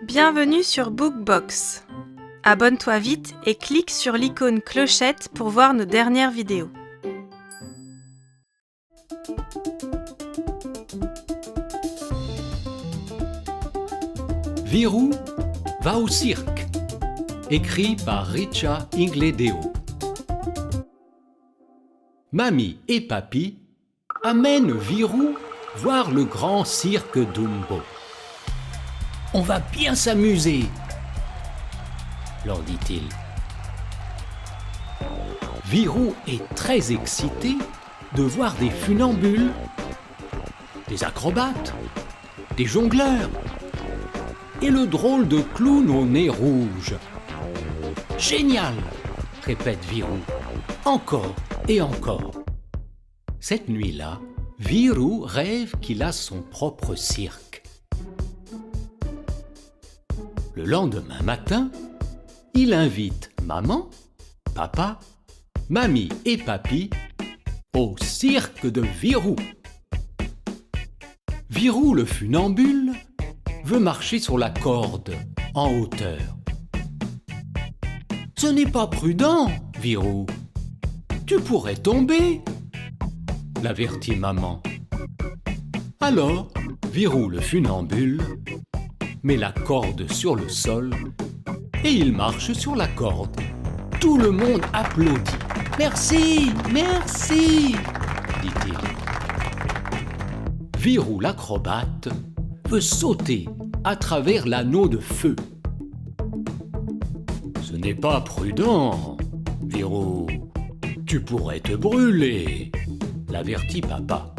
Bienvenue sur Bookbox. Abonne-toi vite et clique sur l'icône clochette pour voir nos dernières vidéos. Virou va au cirque, écrit par Richa Ingledeo. Mamie et Papy amènent Virou voir le grand cirque Dumbo. On va bien s'amuser, leur dit-il. Virou est très excité de voir des funambules, des acrobates, des jongleurs et le drôle de clown au nez rouge. Génial, répète Virou, encore et encore. Cette nuit-là, Virou rêve qu'il a son propre cirque. Le lendemain matin, il invite maman, papa, mamie et papy au cirque de Virou. Virou le funambule veut marcher sur la corde en hauteur. Ce n'est pas prudent, Virou. Tu pourrais tomber, l'avertit maman. Alors, Virou le funambule met la corde sur le sol et il marche sur la corde. Tout le monde applaudit. Merci, merci, dit-il. Virou l'acrobate veut sauter à travers l'anneau de feu. Ce n'est pas prudent, Virou. Tu pourrais te brûler, l'avertit papa.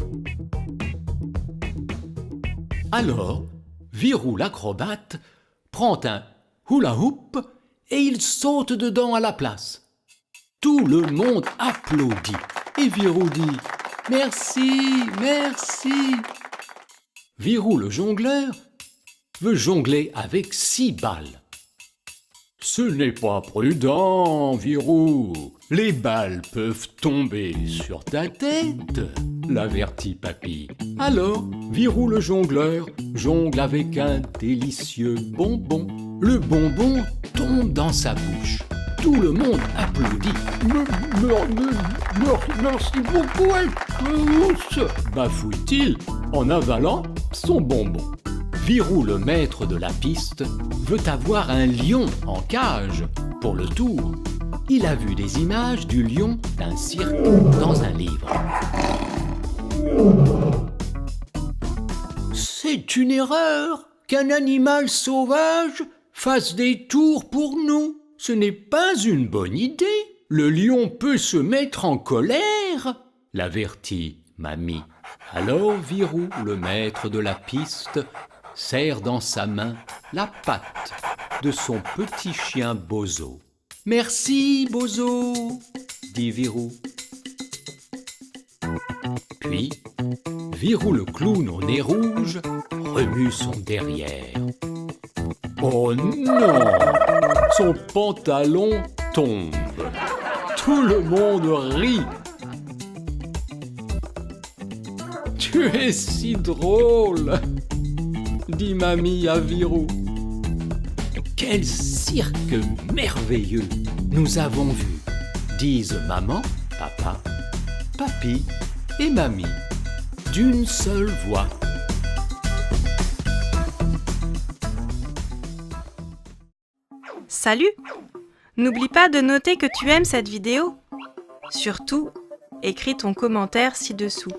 Alors, Virou l'acrobate prend un hula hoop et il saute dedans à la place. Tout le monde applaudit et Virou dit « Merci, merci ». Virou le jongleur veut jongler avec 6 balles. « Ce n'est pas prudent, Virou. Les balles peuvent tomber sur ta tête », l'avertit Papy. Alors, Virou le jongleur jongle avec un délicieux bonbon. Le bonbon tombe dans sa bouche. Tout le monde applaudit. Merci beaucoup, bafouille-t-il en avalant son bonbon. Virou, le maître de la piste, veut avoir un lion en cage pour le tour. Il a vu des images du lion d'un cirque dans un livre. C'est une erreur qu'un animal sauvage fasse des tours pour nous. Ce n'est pas une bonne idée. Le lion peut se mettre en colère, l'avertit mamie. Alors Virou, le maître de la piste, serre dans sa main la patte de son petit chien Bozo. « Merci, Bozo !» dit Virou. Puis, Virou le clown au nez rouge remue son derrière. Oh non! Son pantalon tombe. Tout le monde rit. « Tu es si drôle !» dit mamie à Virou. Quel cirque merveilleux nous avons vu, disent maman, papa, papy et mamie, d'une seule voix. Salut! N'oublie pas de noter que tu aimes cette vidéo. Surtout, écris ton commentaire ci-dessous.